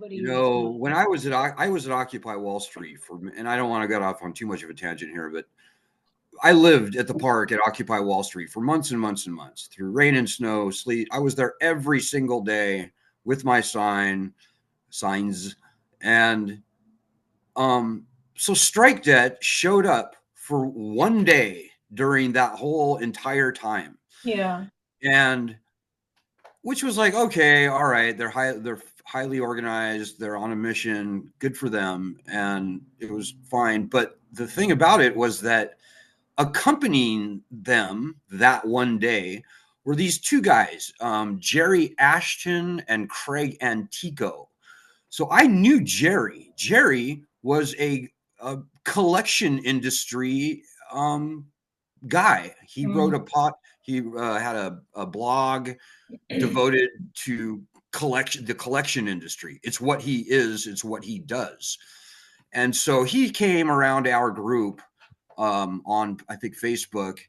You know, when I was at Occupy Wall Street and I don't want to get off on too much of a tangent here, but I lived at the park at Occupy Wall Street for months and months and months through rain and snow, sleet. I was there every single day with my signs. And so strike debt showed up for one day during that whole entire time. Yeah. And which was like, okay, all right, they're highly organized, they're on a mission, good for them, and it was fine. But the thing about it was that accompanying them that one day were these two guys, Jerry Ashton and Craig Antico. So I knew Jerry. Jerry was a collection industry guy. He wrote he had a blog devoted to the collection industry. It's what he is. It's what he does. And so he came around our group on, I think, Facebook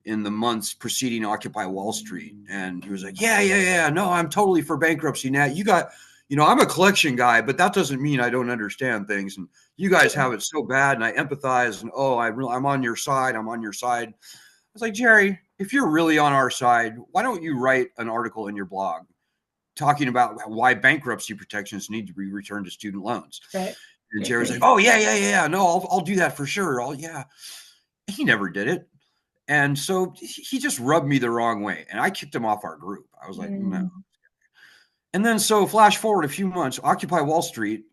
in the months preceding Occupy Wall Street. And he was like, yeah. No, I'm totally for bankruptcy now. I'm a collection guy, but that doesn't mean I don't understand things. And you guys have it so bad, and I empathize. And I'm on your side. I'm on your side. I was like, Jerry, if you're really on our side, why don't you write an article in your blog talking about why bankruptcy protections need to be returned to student loans? Right. And Jerry's like, oh, yeah. No, I'll do that for sure. Yeah. He never did it. And so he just rubbed me the wrong way. And I kicked him off our group. I was like, no. And then so flash forward a few months, Occupy Wall Street,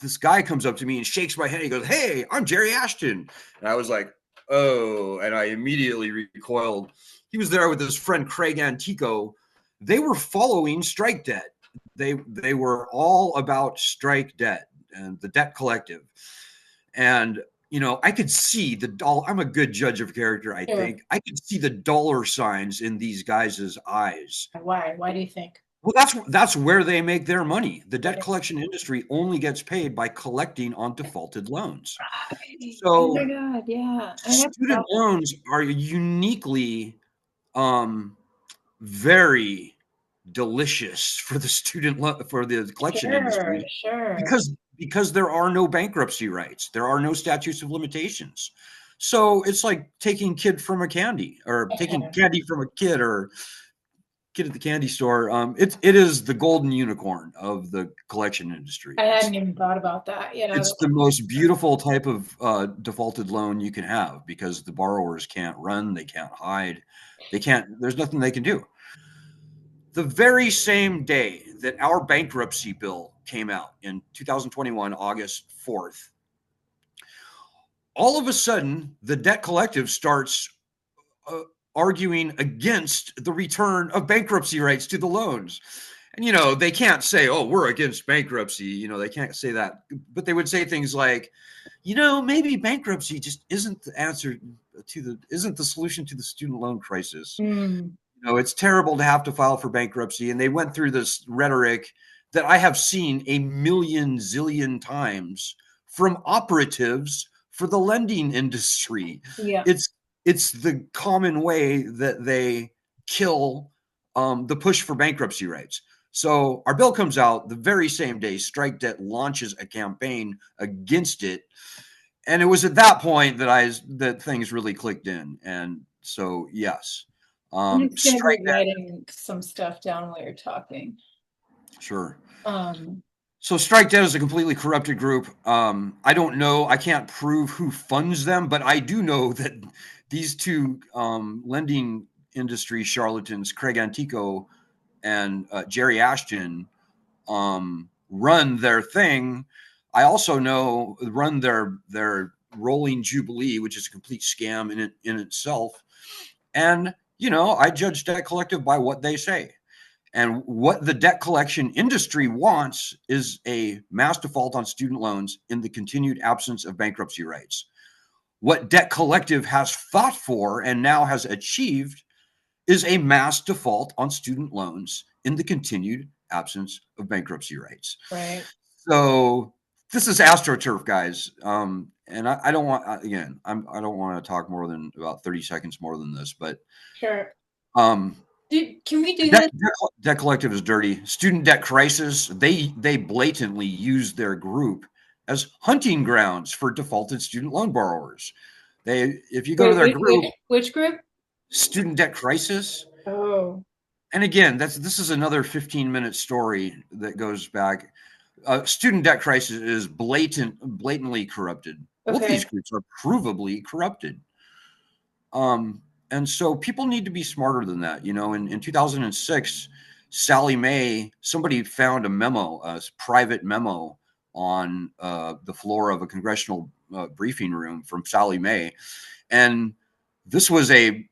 this guy comes up to me and shakes my hand. He goes, hey, I'm Jerry Ashton. And I was like, oh, and I immediately recoiled. He was there with his friend Craig Antico. They were following strike debt. They were all about strike debt and the debt collective. And, I could see I'm a good judge of character, I think. I could see the dollar signs in these guys' eyes. Why? Why do you think? Well, that's where they make their money. The debt collection industry only gets paid by collecting on defaulted loans. Right. So, oh my God, yeah. student loans are uniquely very delicious for the collection industry. Sure. Because there are no bankruptcy rights. There are no statutes of limitations. So it's like taking kid from a candy, or taking candy from a kid, or kid at the candy store. It is the golden unicorn of the collection industry. I hadn't even thought about that. It's the most beautiful type of defaulted loan you can have, because the borrowers can't run, they can't hide, there's nothing they can do. The very same day that our bankruptcy bill came out in 2021, August 4th, all of a sudden, the debt collective starts arguing against the return of bankruptcy rights to the loans. And, they can't say, oh, we're against bankruptcy. They can't say that. But they would say things like, maybe bankruptcy just isn't the answer isn't the solution to the student loan crisis. It's terrible to have to file for bankruptcy. And they went through this rhetoric that I have seen a million zillion times from operatives for the lending industry. Yeah. It's the common way that they kill the push for bankruptcy rights. So our bill comes out the very same day. Strike Debt launches a campaign against it. And it was at that point that things really clicked in. And so, yes. I'm just going to be writing some stuff down while you're talking. Sure. So Strike Debt is a completely corrupted group. I don't know. I can't prove who funds them, but I do know that these two lending industry charlatans, Craig Antico and Jerry Ashton, run their thing. I also know run their rolling jubilee, which is a complete scam in itself. And I judge debt collective by what they say. And what the debt collection industry wants is a mass default on student loans in the continued absence of bankruptcy rights. What debt collective has fought for and now has achieved is a mass default on student loans in the continued absence of bankruptcy rights. Right. So this is AstroTurf, guys. And I don't want, I don't want to talk more than about 30 seconds more than this, but sure. Can we do this? Debt collective is dirty. Student debt crisis. They blatantly use their group as hunting grounds for defaulted student loan borrowers. If you go to their group, which group? Student debt crisis. Oh. And again, this is another 15-minute story that goes back. Student debt crisis is blatantly corrupted. Okay. Both these groups are provably corrupted. And so people need to be smarter than that. In 2006, Sally Mae, somebody found a private memo on the floor of a congressional briefing room from Sally Mae. And this was a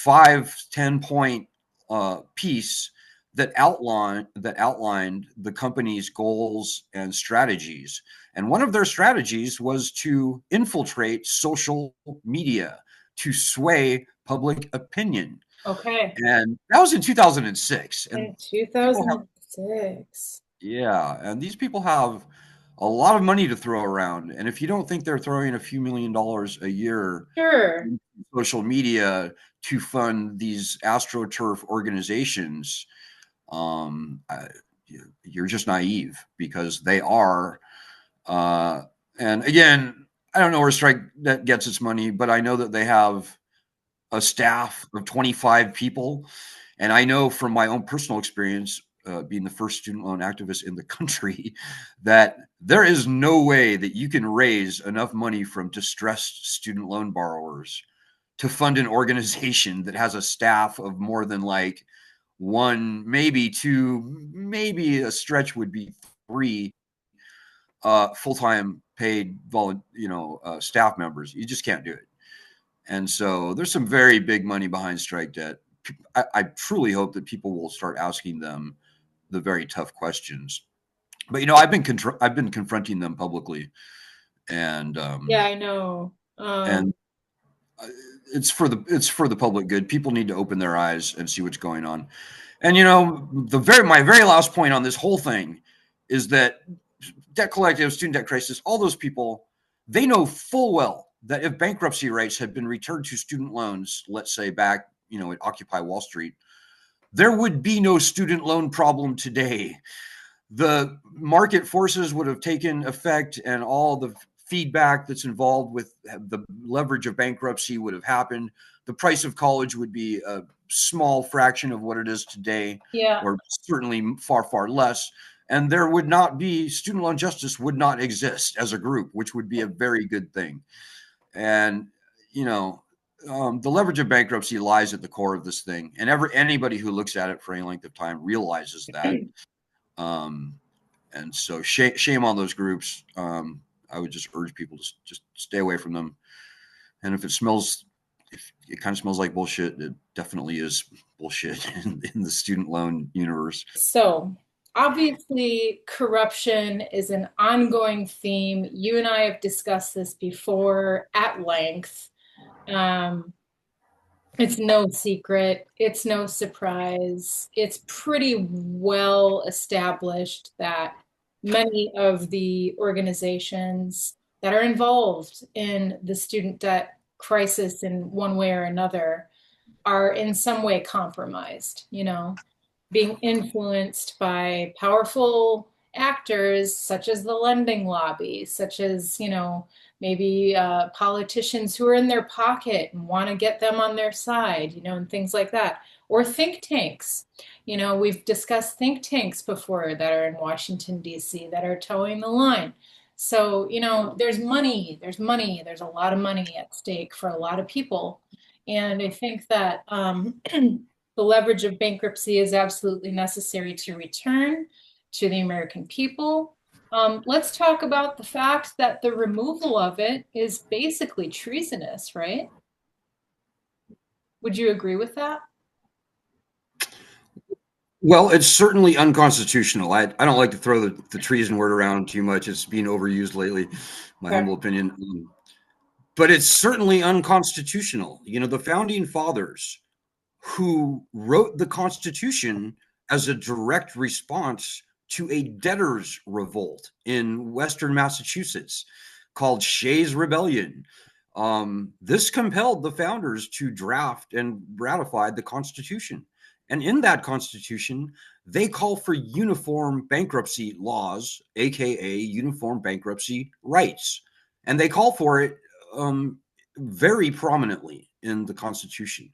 5-10 point piece that outlined the company's goals and strategies. And one of their strategies was to infiltrate social media to sway public opinion. Okay. And that was in 2006. In 2006. Yeah. And these people have a lot of money to throw around. And if you don't think they're throwing a few $1 million a year in social media to fund these AstroTurf organizations, you're just naive, because they are. And again, I don't know where StrikeNet gets its money, but I know that they have a staff of 25 people. And I know from my own personal experience, being the first student loan activist in the country, that there is no way that you can raise enough money from distressed student loan borrowers to fund an organization that has a staff of more than like one, maybe two, maybe a stretch would be 3 full-time paid staff members. You just can't do it. And so there's some very big money behind strike debt. I truly hope that people will start asking them the very tough questions. But I've been confronting them publicly, and yeah, I know. And it's for the public good. People need to open their eyes and see what's going on. And my very last point on this whole thing is that debt collective, student debt crisis, all those people, they know full well that if bankruptcy rates had been returned to student loans, let's say back, at Occupy Wall Street, there would be no student loan problem today. The market forces would have taken effect, and all the feedback that's involved with the leverage of bankruptcy would have happened. The price of college would be a small fraction of what it is today, or certainly far, far less. And there would not be, student loan justice would not exist as a group, which would be a very good thing. And, the leverage of bankruptcy lies at the core of this thing. And anybody who looks at it for any length of time realizes that. And so shame on those groups. I would just urge people to just stay away from them. And if it kind of smells like bullshit, it definitely is bullshit in the student loan universe. So obviously, corruption is an ongoing theme. You and I have discussed this before at length. It's no secret. It's no surprise. It's pretty well established that many of the organizations that are involved in the student debt crisis in one way or another are in some way compromised, being influenced by powerful actors such as the lending lobby, such as, maybe politicians who are in their pocket and want to get them on their side, and things like that. Or think tanks. We've discussed think tanks before that are in Washington, D.C., that are towing the line. So, there's money, there's a lot of money at stake for a lot of people. And I think that the leverage of bankruptcy is absolutely necessary to return to the American people. Let's talk about the fact that the removal of it is basically treasonous, right? Would you agree with that? Well, it's certainly unconstitutional. I don't like to throw the treason word around too much. It's being overused lately, my humble opinion. But it's certainly unconstitutional. The founding fathers, who wrote the Constitution as a direct response to a debtors' revolt in Western Massachusetts called Shays' Rebellion. This compelled the founders to draft and ratify the Constitution. And in that Constitution, they call for uniform bankruptcy laws, aka uniform bankruptcy rights. And they call for it very prominently in the Constitution.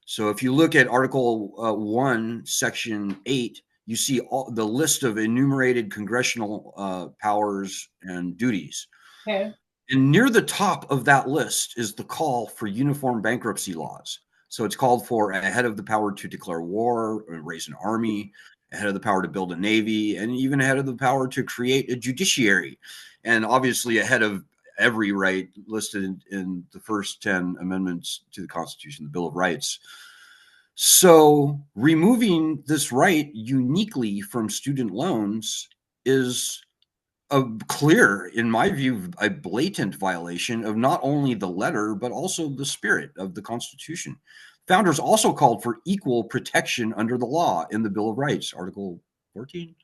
So if you look at Article 1, Section 8, you see the list of enumerated congressional powers and duties. Okay. And near the top of that list is the call for uniform bankruptcy laws. So it's called for a head of the power to declare war, or raise an army, a head of the power to build a navy, and even a head of the power to create a judiciary. And obviously a head of every right listed in the first 10 amendments to the Constitution, the Bill of Rights. So removing this right uniquely from student loans is a clear, in my view, a blatant violation of not only the letter, but also the spirit of the Constitution. Founders also called for equal protection under the law in the Bill of Rights, Article 14.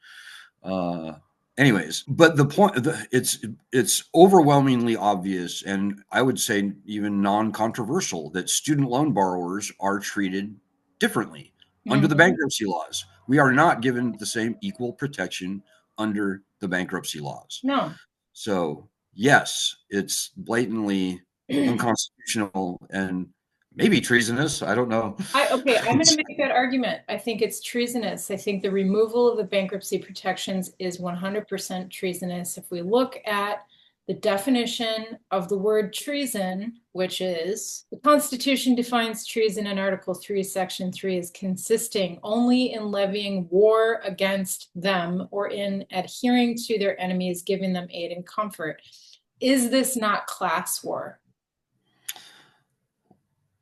Anyways, but the point, it's overwhelmingly obvious, and I would say even non-controversial, that student loan borrowers are treated differently under the bankruptcy laws. We are not given the same equal protection under the bankruptcy laws. No. So yes, it's blatantly unconstitutional and maybe treasonous. I don't know. I'm going to make that argument. I think it's treasonous. I think the removal of the bankruptcy protections is 100% treasonous. If we look at the definition of the word treason, which is the Constitution defines treason in Article 3, Section 3 as consisting only in levying war against them or in adhering to their enemies, giving them aid and comfort. Is this not class war?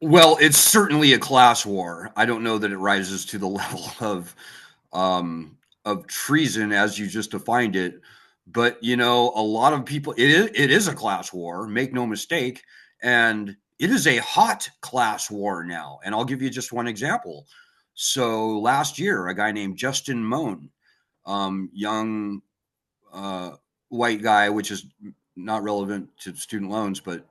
Well, it's certainly a class war. I don't know that it rises to the level of treason as you just defined it. But a lot of people, it is a class war, make no mistake, and it is a hot class war now. And I'll give you just one example. So last year, a guy named Justin Moan, young white guy, which is not relevant to student loans, but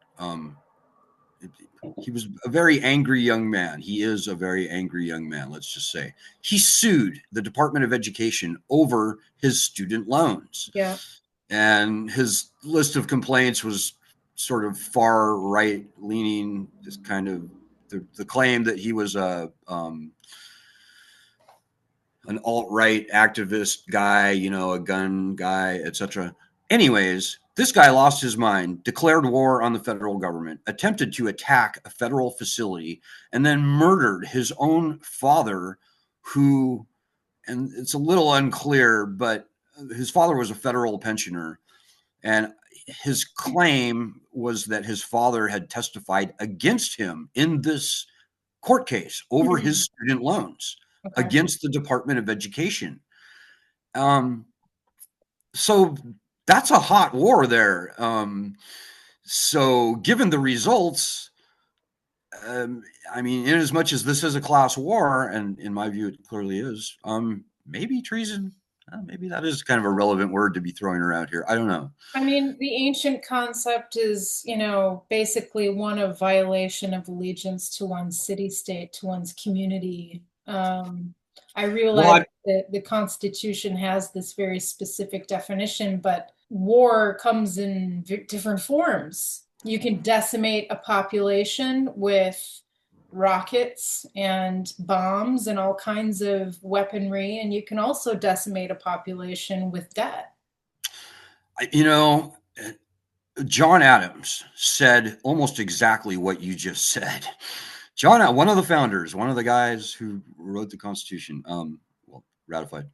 he was a very angry young man. He is a very angry young man, let's just say. He sued the Department of Education over his student loans. Yeah. And his list of complaints was sort of far right leaning, just kind of the claim that he was an alt-right activist guy, a gun guy, etc. Anyways, this guy lost his mind, declared war on the federal government, attempted to attack a federal facility, and then murdered his own father, who, and it's a little unclear, but his father was a federal pensioner. And his claim was that his father had testified against him in this court case over his student loans against the Department of Education. So that's a hot war there. So given the results, I mean, in as much as this is a class war, and in my view, it clearly is, maybe treason, maybe that is kind of a relevant word to be throwing around here. I don't know. I mean, the ancient concept is, basically one of violation of allegiance to one's city-state, to one's community. I realize that the Constitution has this very specific definition, but war comes in different forms. You can decimate a population with rockets and bombs and all kinds of weaponry, and you can also decimate a population with debt. John Adams said almost exactly what you just said. John, one of the founders, one of the guys who wrote the Constitution, ratified,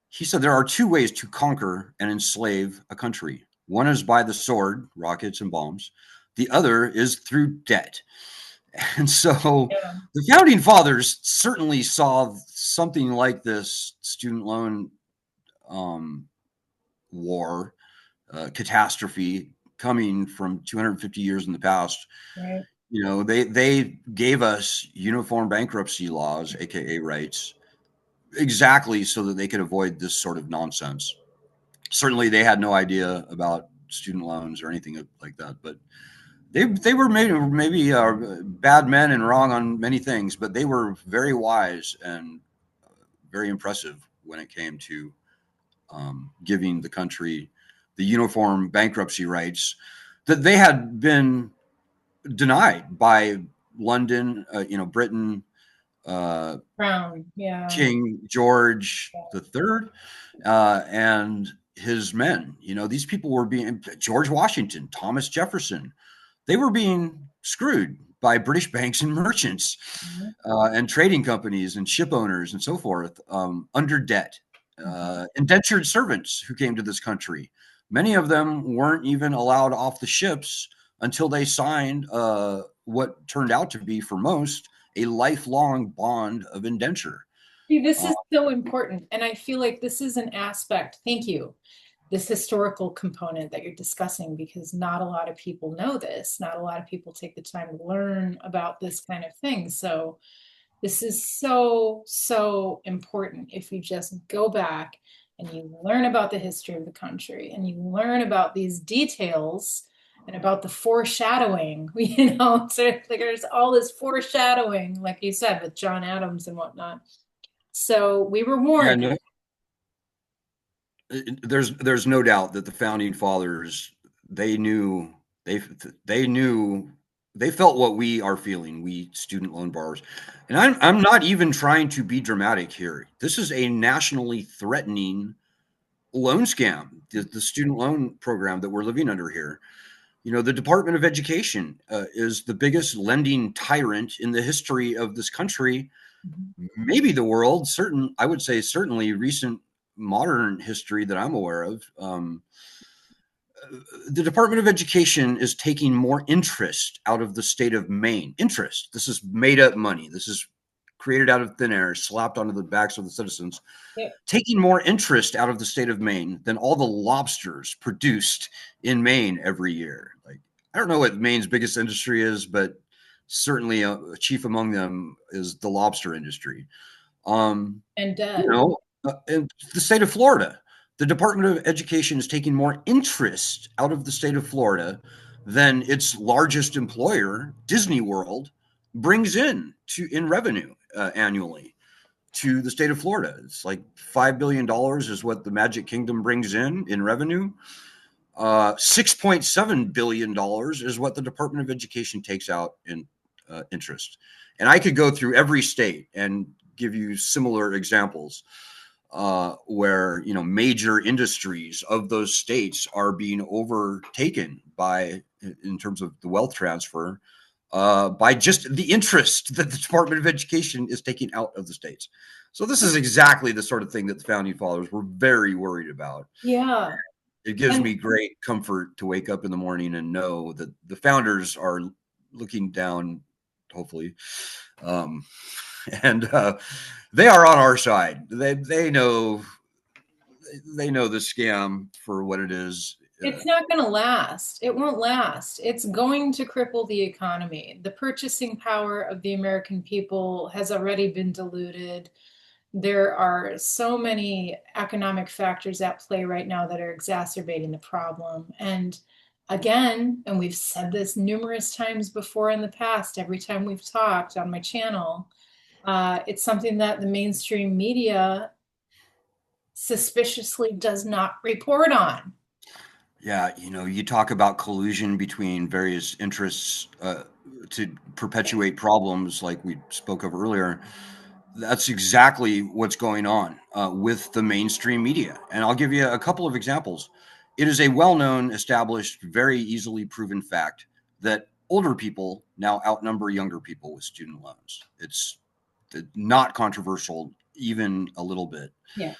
he said there are two ways to conquer and enslave a country. One is by the sword, rockets and bombs. The other is through debt. And so the founding fathers certainly saw something like this student loan war, catastrophe coming from 250 years in the past. Right. They gave us uniform bankruptcy laws, aka rights, exactly so that they could avoid this sort of nonsense. Certainly they had no idea about student loans or anything like that, but They were maybe bad men and wrong on many things, but they were very wise and very impressive when it came to giving the country the uniform bankruptcy rights that they had been denied by London, Britain, uh, Brown, yeah. King George III, and his men. These people were being George Washington, Thomas Jefferson. They were being screwed by British banks and merchants Mhm. and trading companies and ship owners and so forth under debt. Indentured servants who came to this country. Many of them weren't even allowed off the ships until they signed what turned out to be, for most, a lifelong bond of indenture. See, this Uh, is so important. And I feel like this is an aspect, thank you, this historical component that you're discussing, because not a lot of people know this. Not a lot of people take the time to learn about this kind of thing. So this is so, so important. If you just go back and you learn about the history of the country and you learn about these details and about the foreshadowing, sort of like there's all this foreshadowing, like you said, with John Adams and whatnot. So we were yeah, warned. no, there's no doubt that the founding fathers, they knew they they knew they felt what we are feeling, we student loan borrowers. And I'm not even trying to be dramatic here. This is a nationally threatening loan scam, the student loan program that we're living under here. The Department of Education is the biggest lending tyrant in the history of this country, maybe the world. I would say certainly recent modern history that I'm aware of. The Department of Education is taking more interest out of the state of Maine. Interest. This is made up money. This is created out of thin air, slapped onto the backs of the citizens, Yeah. taking more interest out of the state of Maine than all the lobsters produced in Maine every year. Like, I don't know what Maine's biggest industry is, but certainly chief among them is the lobster industry. Um, And in the state of Florida, the Department of Education is taking more interest out of the state of Florida than its largest employer, Disney World, brings in revenue annually to the state of Florida. It's like $5 billion is what the Magic Kingdom brings in revenue. $6.7 billion is what the Department of Education takes out in interest. And I could go through every state and give you similar examples where major industries of those states are being overtaken in terms of the wealth transfer, by just the interest that the Department of Education is taking out of the states. So this is exactly the sort of thing that the founding fathers were very worried about. yeah. It gives And me great comfort to wake up in the morning and know that the founders are looking down, hopefully, um, and they are on our side. They know the scam for what it is. it's not going to last. It won't last. It's going to cripple the economy. The purchasing power of the American people has already been diluted. There are so many economic factors at play right now that are exacerbating the problem. And again, and we've said this numerous times before in the past, every time we've talked on my channel, it's something that the mainstream media suspiciously does not report on. Yeah, you talk about collusion between various interests to perpetuate problems, like we spoke of earlier. That's exactly what's going on with the mainstream media. And I'll give you a couple of examples. It is a well known, established, very easily proven fact that older people now outnumber younger people with student loans. It's not controversial, even a little bit. Yeah.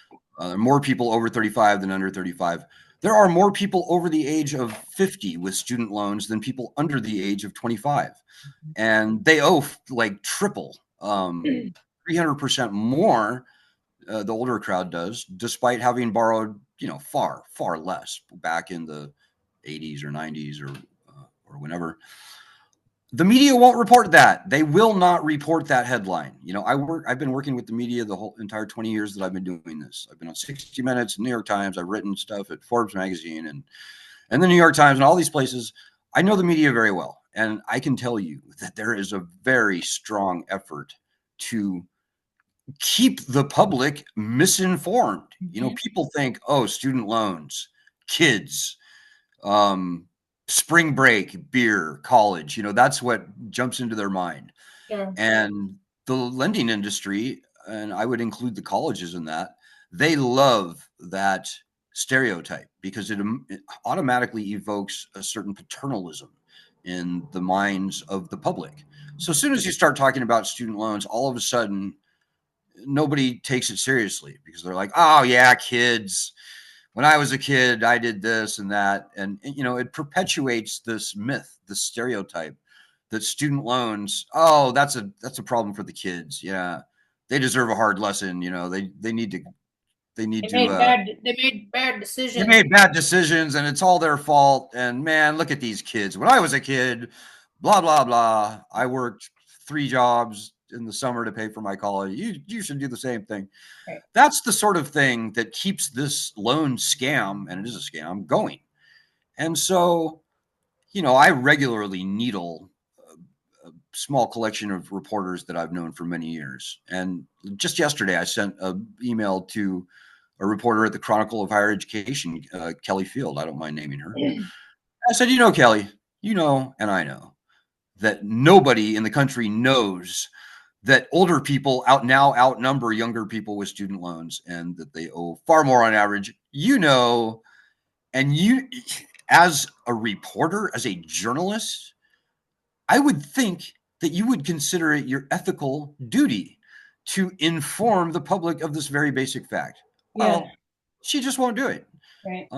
More people over 35 than under 35. There are more people over the age of 50 with student loans than people under the age of 25. And they owe like triple, 300% more, the older crowd does, despite having borrowed, far, far less back in the 80s or 90s or whenever. The media won't report that. They will not report that headline. I've been working with the media the whole entire 20 years that I've been doing this. I've been on 60 Minutes, New York Times. I've written stuff at Forbes Magazine and the New York Times and all these places. I know the media very well. And I can tell you that there is a very strong effort to keep the public misinformed. People think, oh, student loans, kids, spring break, beer, college, that's what jumps into their mind. Sure. And the lending industry, and I would include the colleges in that, they love that stereotype because it automatically evokes a certain paternalism in the minds of the public. So as soon as you start talking about student loans, all of a sudden nobody takes it seriously because they're like, oh yeah, kids, when I was a kid, I did this and that. And it perpetuates this myth, this stereotype that student loans, oh, that's a problem for the kids. Yeah. They deserve a hard lesson. They need to, they need They to, made bad they decisions. made bad decisions and it's all their fault. And man, look at these kids. When I was a kid, blah, blah, blah. I worked 3 jobs in the summer to pay for my college. You should do the same thing. Right. That's the sort of thing that keeps this loan scam, and it is a scam, going. And so, I regularly needle a small collection of reporters that I've known for many years. And just yesterday, I sent an email to a reporter at the Chronicle of Higher Education, Kelly Field. I don't mind naming her. I said, Kelly, and I know that nobody in the country knows that older people outnumber younger people with student loans and that they owe far more on average, and you, as a reporter, as a journalist, I would think that you would consider it your ethical duty to inform the public of this very basic fact. Well, Yeah. she just won't do it. Right.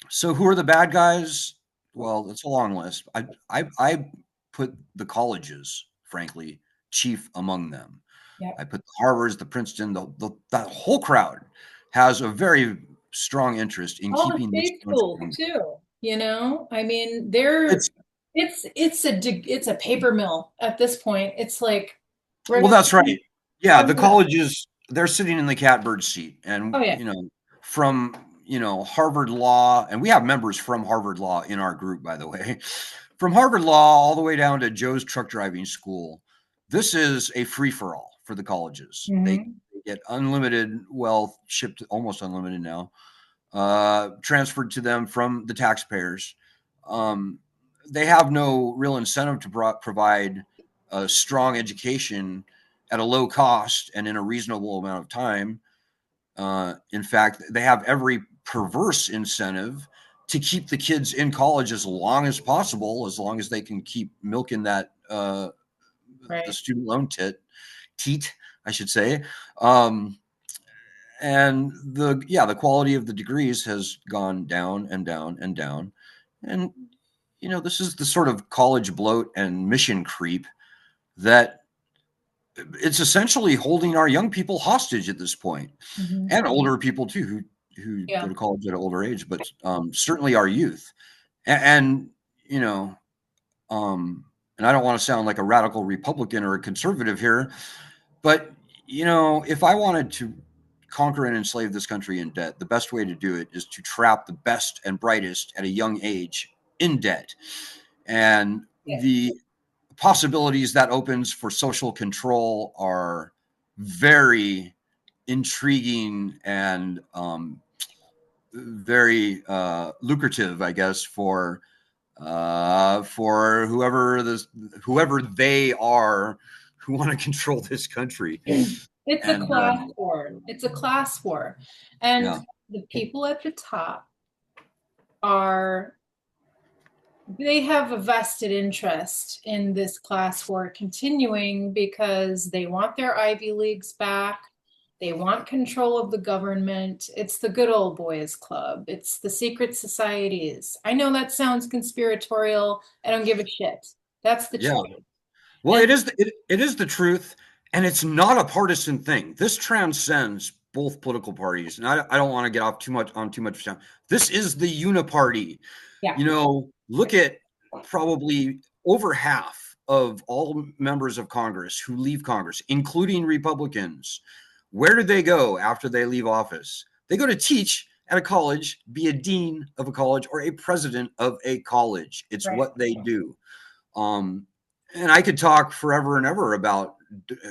So who are the bad guys? Well, it's a long list. I put the colleges, frankly, chief among them. Yep. I put the Harvards, the Princeton, that whole crowd has a very strong interest in All the keeping this state schools too. I mean, it's a paper mill at this point. It's like Well, that's right. Yeah, the everywhere. colleges, they're sitting in the catbird seat. And, Oh yeah. from, Harvard Law, and we have members from Harvard Law in our group, by the way, from Harvard Law all the way down to Joe's truck driving school. This is a free for all for the colleges. They get unlimited wealth, shipped almost unlimited now, transferred to them from the taxpayers. They have no real incentive to provide a strong education at a low cost and in a reasonable amount of time. In fact, they have every perverse incentive to keep the kids in college as long as possible, as long as they can keep milking that the student loan teat, I should say. And the quality of the degrees has gone down and down and down. And, this is the sort of college bloat and mission creep that it's essentially holding our young people hostage at this point, and older people too, who go to college at an older age, but certainly our youth. And and I don't want to sound like a radical Republican or a conservative here, but if I wanted to conquer and enslave this country in debt, the best way to do it is to trap the best and brightest at a young age in debt. And the possibilities that opens for social control are very intriguing and very lucrative, I guess, for whoever they are who want to control this country. It's a class war. It's a class war. And the people at the top they have a vested interest in this class war continuing because they want their Ivy Leagues back. They want control of the government. It's the good old boys club. It's the secret societies. I know that sounds conspiratorial. I don't give a shit. That's the truth. Well, it is the truth, and it's not a partisan thing. This transcends both political parties, and I don't want to get off too much time. This is the uniparty. Yeah. Look at probably over half of all members of Congress who leave Congress, including Republicans. Where do they go after they leave office? They go to teach at a college be a dean of a college or a president of a college. It's Right. what they do. And I could talk forever and ever about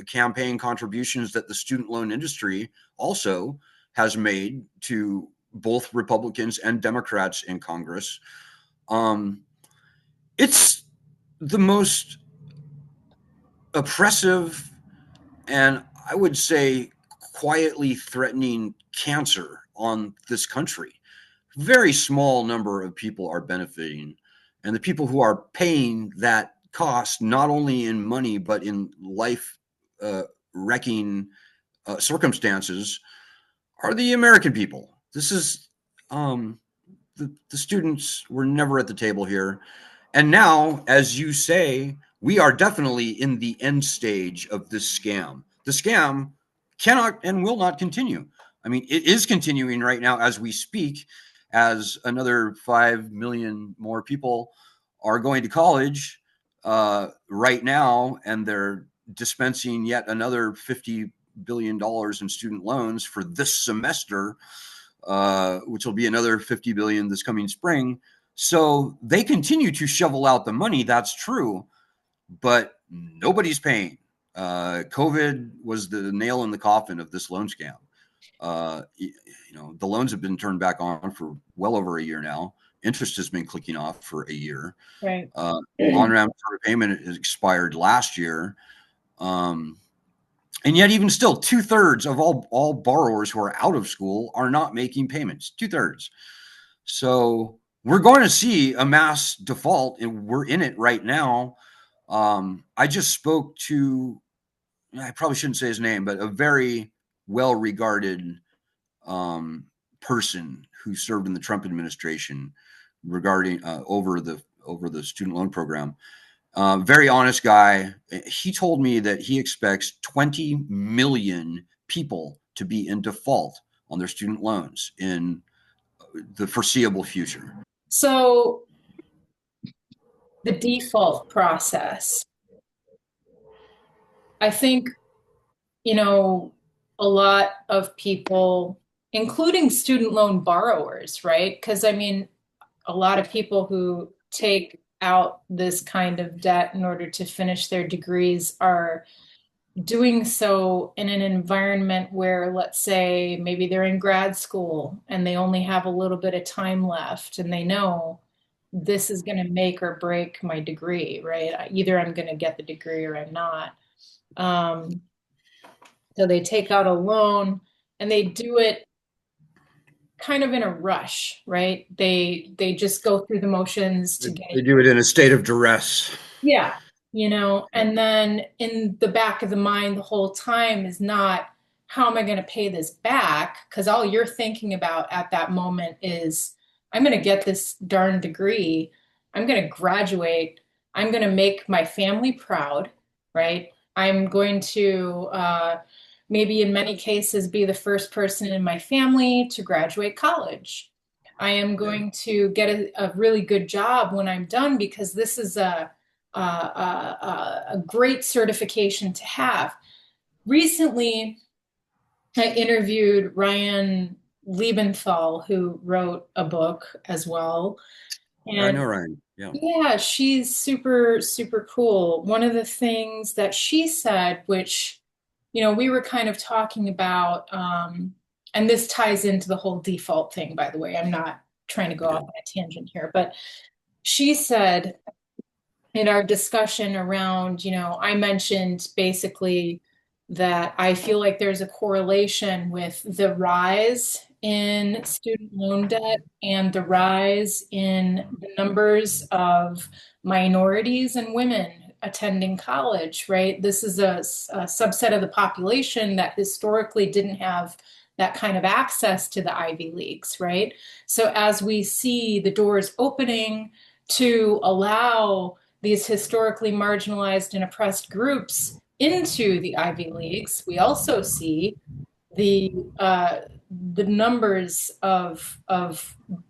campaign contributions that the student loan industry also has made to both Republicans and Democrats in Congress. It's the most oppressive and I would say quietly threatening cancer on this country. Very small number of people are benefiting, and the people who are paying that cost, not only in money but in life wrecking circumstances, are the American people. This is the students were never at the table here. And now, as you say, we are definitely in the end stage of this scam. The scam cannot and will not continue. I mean, it is continuing right now as we speak, as another 5 million more people are going to college right now, and they're dispensing yet another $50 billion in student loans for this semester, which will be another 50 billion this coming spring. So they continue to shovel out the money. That's true, but nobody's paying. COVID was the nail in the coffin of this loan scam. The loans have been turned back on for well over a year now. Interest has been clicking off for a year. Right. On-ramp repayment expired last year. And yet, even still, 2/3 of all borrowers who are out of school are not making payments. 2/3. So we're going to see a mass default, and we're in it right now. I just spoke to, I probably shouldn't say his name, but a very well-regarded person who served in the Trump administration regarding over the student loan program. Very honest guy. He told me that he expects 20 million people to be in default on their student loans in the foreseeable future. So the default process, I think, a lot of people, including student loan borrowers, right? Because I mean, a lot of people who take out this kind of debt in order to finish their degrees are doing so in an environment where, let's say, maybe they're in grad school and they only have a little bit of time left and they know this is going to make or break my degree, right? Either I'm going to get the degree or I'm not. So they take out a loan and they do it kind of in a rush, right? They just go through the motions to get They do it in a state of duress. Yeah, and then in the back of the mind the whole time is not how am I going to pay this back? Because all you're thinking about at that moment is I'm going to get this darn degree. I'm going to graduate. I'm going to make my family proud, right? I'm going to maybe in many cases be the first person in my family to graduate college. I am going to get a really good job when I'm done because this is a great certification to have. Recently, I interviewed Ryan Liebenthal, who wrote a book as well. And I know Ryan. Yeah, she's super, super cool. One of the things that she said, which, we were kind of talking about, and this ties into the whole default thing, by the way. I'm not trying to go off on a tangent here, but she said in our discussion around, I mentioned basically that I feel like there's a correlation with the rise in student loan debt and the rise in the numbers of minorities and women attending college, right? This is a subset of the population that historically didn't have that kind of access to the Ivy Leagues, right? So as we see the doors opening to allow these historically marginalized and oppressed groups into the Ivy Leagues, we also see the numbers of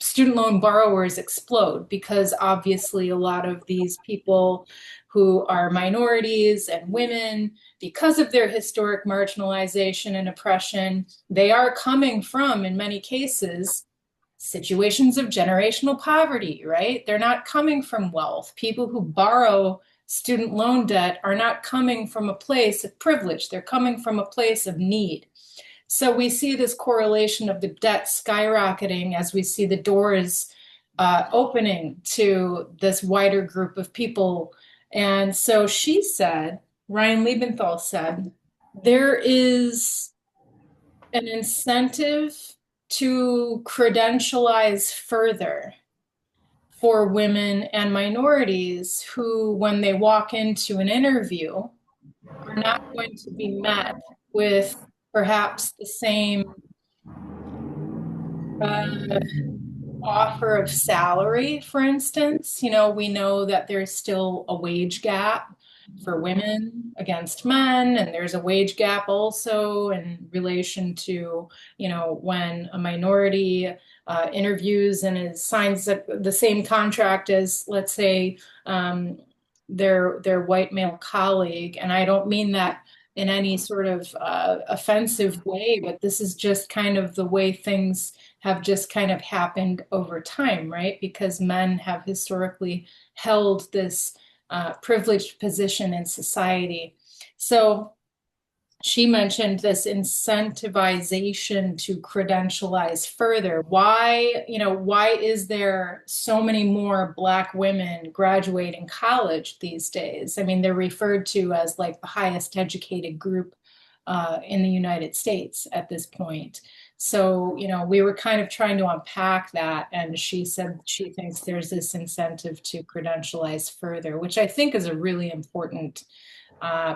student loan borrowers explode because obviously a lot of these people who are minorities and women, because of their historic marginalization and oppression, they are coming from, in many cases, situations of generational poverty, right? They're not coming from wealth. People who borrow student loan debt are not coming from a place of privilege. They're coming from a place of need. So we see this correlation of the debt skyrocketing as we see the doors opening to this wider group of people. And so she said, Ryan Liebenthal said, there is an incentive to credentialize further for women and minorities who, when they walk into an interview, are not going to be met with perhaps the same offer of salary, for instance. You know, we know that there's still a wage gap for women against men, and there's a wage gap also in relation to, you know, when a minority interviews and signs the same contract as, let's say, their white male colleague. And I don't mean that in any sort of offensive way, but this is just kind of the way things have just kind of happened over time, right? Because men have historically held this privileged position in society. So she mentioned this incentivization to credentialize further. Why, you know, why is there so many more Black women graduating college these days? I mean, they're referred to as like the highest educated group in the United States at this point. So, you know, we were kind of trying to unpack that, and she said she thinks there's this incentive to credentialize further, which I think is a really important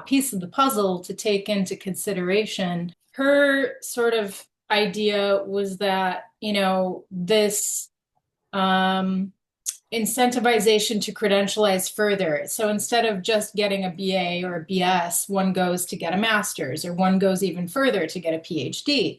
piece of the puzzle to take into consideration. Her sort of idea was that, you know, this incentivization to credentialize further. So instead of just getting a BA or a BS, one goes to get a master's, or one goes even further to get a PhD.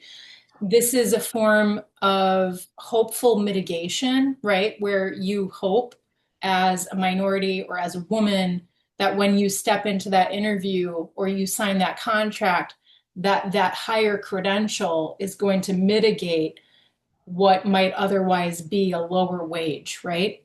This is a form of hopeful mitigation, right? Where you hope as a minority or as a woman that when you step into that interview or you sign that contract, that higher credential is going to mitigate what might otherwise be a lower wage, right?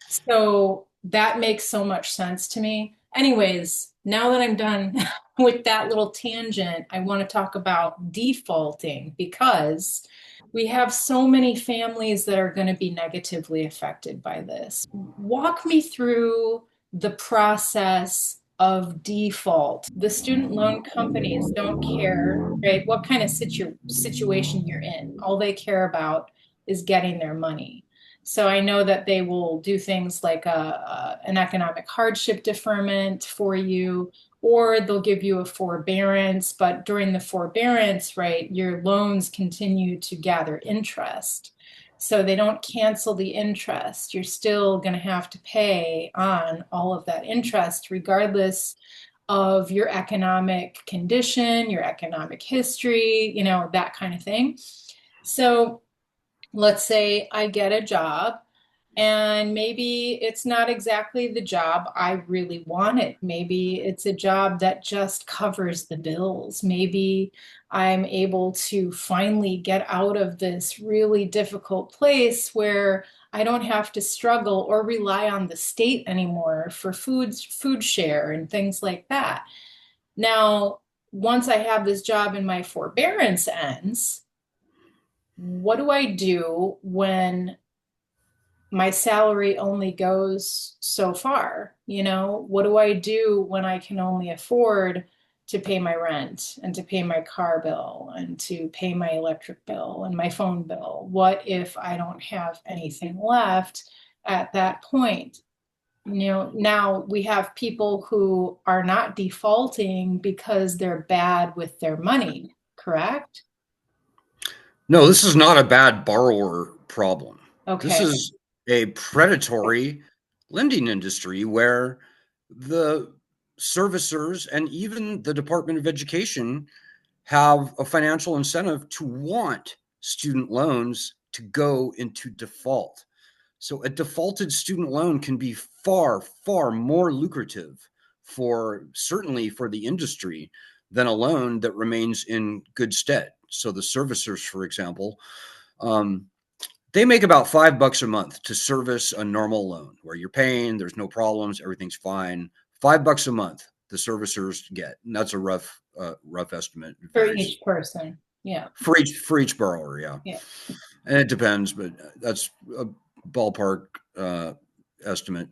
So that makes so much sense to me. Anyways, now that I'm done with that little tangent, I want to talk about defaulting, because we have so many families that are going to be negatively affected by this. Walk me through the process of default. The student loan companies don't care, right, what kind of situation you're in. All they care about is getting their money. So I know that they will do things like an economic hardship deferment for you, or they'll give you a forbearance. But during the forbearance, right, your loans continue to gather interest. So they don't cancel the interest. You're still going to have to pay on all of that interest, regardless of your economic condition, your economic history, you know, that kind of thing. So let's say I get a job, and maybe it's not exactly the job I really wanted. Maybe it's a job that just covers the bills. Maybe I'm able to finally get out of this really difficult place where I don't have to struggle or rely on the state anymore for food share and things like that. Now, once I have this job and my forbearance ends, what do I do when my salary only goes so far? You know, what do I do when I can only afford to pay my rent and to pay my car bill and to pay my electric bill and my phone bill? What if I don't have anything left at that point? You know, now we have people who are not defaulting because they're bad with their money, correct? No, this is not a bad borrower problem. This Okay. is a predatory lending industry where the servicers and even the Department of Education have a financial incentive to want student loans to go into default. So a defaulted student loan can be far, far more lucrative for certainly for the industry than a loan that remains in good stead. So the servicers, for example, They make about $5 a month to service a normal loan where you're paying, there's no problems, everything's fine. $5 a month the servicers get. And that's a rough estimate. It For varies. each person. Yeah. For each borrower, yeah. Yeah. And it depends, but that's a ballpark estimate.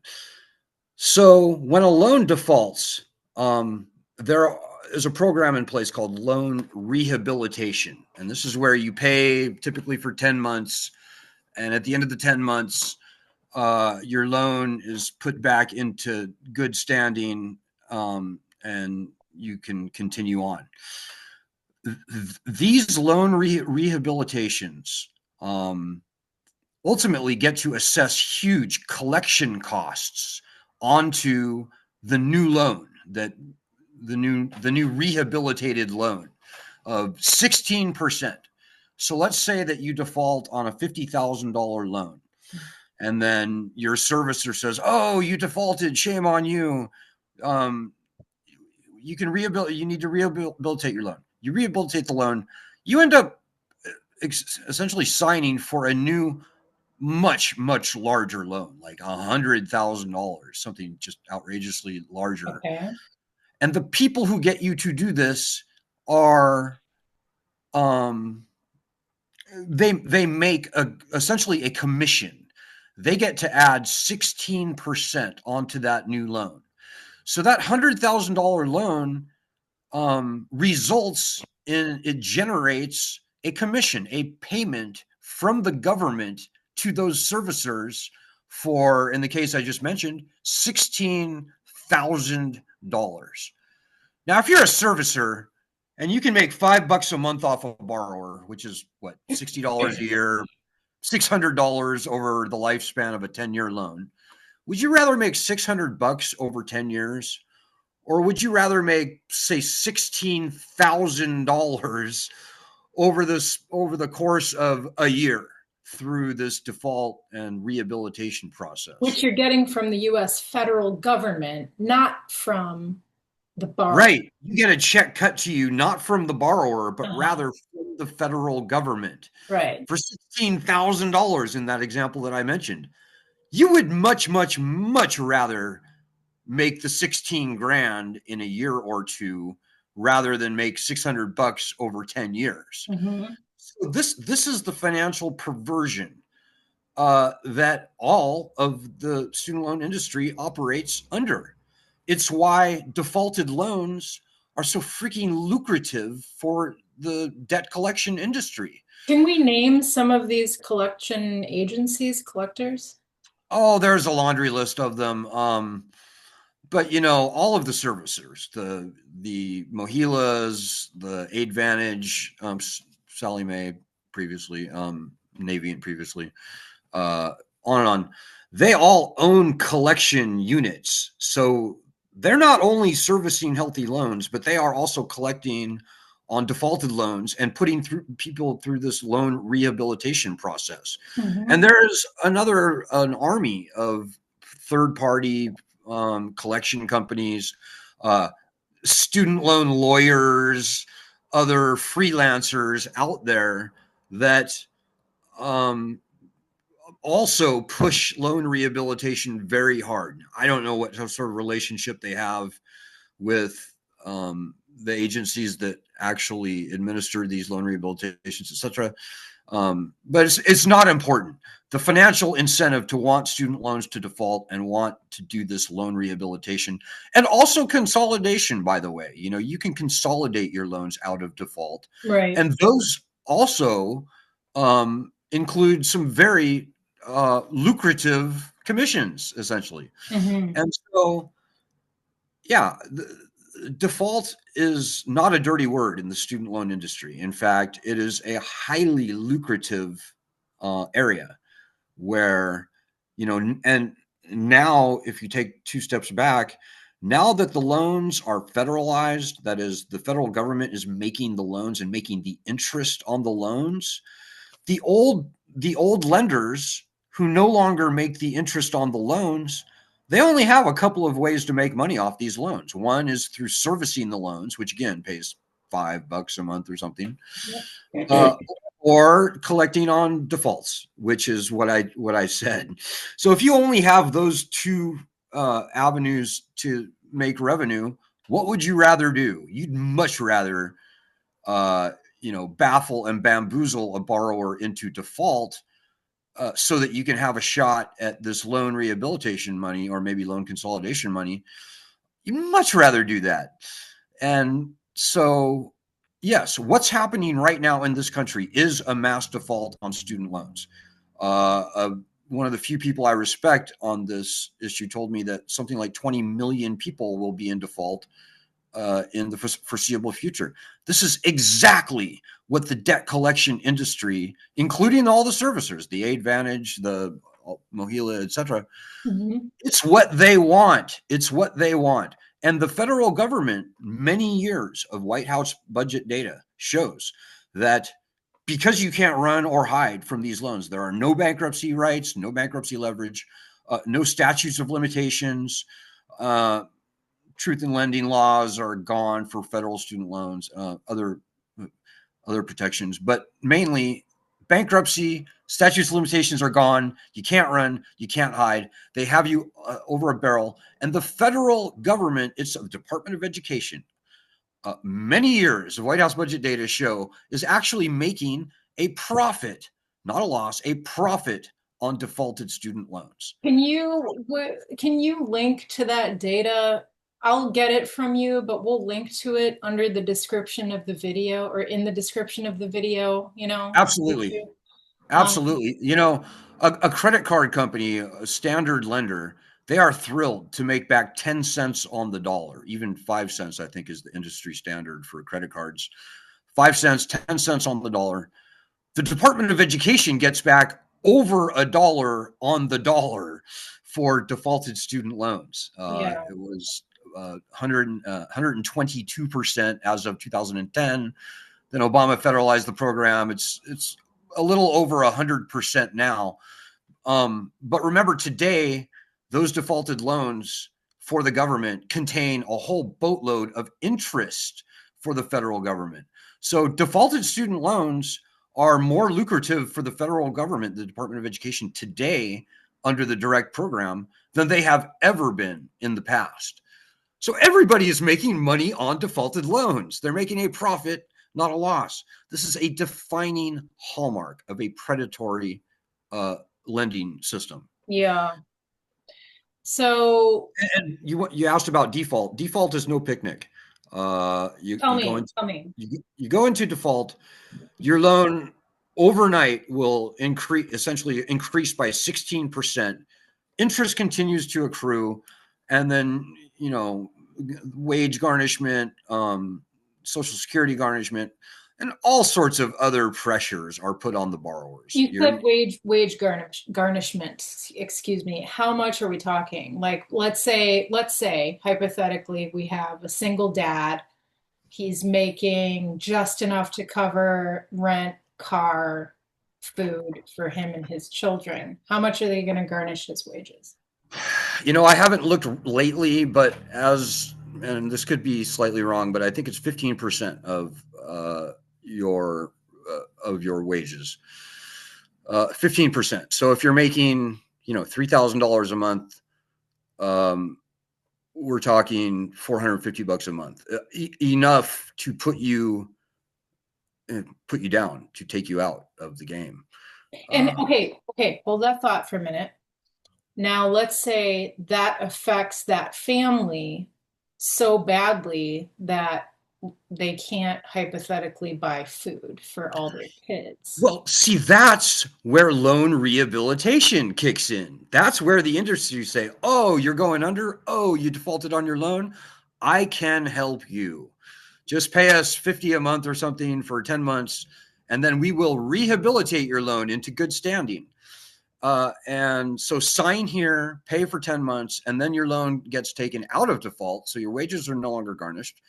So when a loan defaults, there is a program in place called loan rehabilitation. And this is where you pay typically for 10 months. And at the end of the 10 months, your loan is put back into good standing, and you can continue on. These loan rehabilitations ultimately get to assess huge collection costs onto the new loan, that the new rehabilitated loan of 16%. So let's say that you default on a $50,000 loan, and then your servicer says, "Oh, you defaulted. Shame on you. You can you need to rehabilitate your loan." You rehabilitate the loan. You end up essentially signing for a new, much larger loan, like $100,000, something just outrageously larger. Okay. And the people who get you to do this are, they make essentially a commission. They get to add 16% onto that new loan. So that $100,000 loan results in, it generates a commission, a payment from the government to those servicers for, in the case I just mentioned, $16,000. Now, if you're a servicer and you can make $5 a month off a borrower, which is what, $60 a year, $600 over the lifespan of a 10-year loan, would you rather make $600 over 10 years? Or would you rather make, say, $16,000 over the course of a year through this default and rehabilitation process? Which you're getting from the U.S. federal government, not from the borrower. Right. You get a check cut to you, not from the borrower, but rather from the federal government. Right. For $16,000 in that example that I mentioned. You would much rather make the 16 grand in a year or two rather than make $600 over 10 years. Mm-hmm. So this is the financial perversion that all of the student loan industry operates under. It's why defaulted loans are so freaking lucrative for the debt collection industry. Can we name some of these collection agencies, collectors? Oh, there's a laundry list of them. But all of the servicers, the Mohilas, the Aidvantage, Sally Mae previously, Navient previously, on and on, they all own collection units. So they're not only servicing healthy loans, but they are also collecting on defaulted loans and putting people through this loan rehabilitation process. Mm-hmm. And there's an army of third-party collection companies, student loan lawyers, other freelancers out there that also push loan rehabilitation very hard. I don't know what sort of relationship they have with the agencies that actually administer these loan rehabilitations, etc. But it's not important. The financial incentive to want student loans to default and want to do this loan rehabilitation, and also consolidation, by the way, you can consolidate your loans out of default. Right. And those also include some very lucrative commissions, essentially. Mm-hmm. And so, yeah, default is not a dirty word in the student loan industry. In fact, it is a highly lucrative area where, and now if you take two steps back, now that the loans are federalized, that is, the federal government is making the loans and making the interest on the loans, the old lenders who no longer make the interest on the loans, they only have a couple of ways to make money off these loans. One is through servicing the loans, which again pays $5 a month or something. or collecting on defaults, which is what I said. So if you only have those two avenues to make revenue, what would you rather do? You'd much rather baffle and bamboozle a borrower into default so that you can have a shot at this loan rehabilitation money or maybe loan consolidation money. You'd much rather do that. And so, yes, what's happening right now in this country is a mass default on student loans. One of the few people I respect on this issue told me that something like 20 million people will be in default in the foreseeable future. This is exactly what the debt collection industry, including all the servicers, the AidVantage, the Mohila, etc., it's what they want. It's what they want. And the federal government, many years of White House budget data shows that because you can't run or hide from these loans, there are no bankruptcy rights, no bankruptcy leverage, no statutes of limitations. Truth in lending laws are gone for federal student loans, other protections, but mainly bankruptcy, statutes of limitations are gone. You can't run, you can't hide. They have you over a barrel. And the federal government, it's the Department of Education, many years of White House budget data show is actually making a profit, not a loss, a profit on defaulted student loans. Can you link to that data? I'll get it from you, but we'll link to it under the description of the video or in the description of the video, Absolutely. Absolutely. A credit card company, a standard lender, they are thrilled to make back 10 cents on the dollar. Even 5 cents, I think, is the industry standard for credit cards. 5 cents, 10 cents on the dollar. The Department of Education gets back over $1 on the dollar for defaulted student loans. It was 122% as of 2010. Then Obama federalized the program. It's a little over 100% now. But remember, today, those defaulted loans for the government contain a whole boatload of interest for the federal government. So defaulted student loans are more lucrative for the federal government, the Department of Education today under the direct program than they have ever been in the past. So everybody is making money on defaulted loans. They're making a profit, not a loss. This is a defining hallmark of a predatory lending system. Yeah. So, and you asked about default. Default is no picnic. Tell me. You go into default. Your loan overnight will essentially increase by 16%. Interest continues to accrue, and then wage garnishment, Social Security garnishment, and all sorts of other pressures are put on the borrowers. You said wage garnishment. Excuse me. How much are we talking? Like, let's say hypothetically we have a single dad. He's making just enough to cover rent, car, food for him and his children. How much are they going to garnish his wages? I haven't looked lately, but and this could be slightly wrong, but I think it's 15% of your wages. 15%. So if you're making, $3,000 a month, we're talking $450 a month, enough to put you down, to take you out of the game. And okay, hold that thought for a minute. Now, let's say that affects that family so badly that they can't hypothetically buy food for all their kids. Well, see, that's where loan rehabilitation kicks in. That's where the industry say, oh, you're going under. Oh, you defaulted on your loan. I can help you. Just pay us $50 a month or something for 10 months, and then we will rehabilitate your loan into good standing. And so sign here, pay for 10 months, and then your loan gets taken out of default. So your wages are no longer garnished.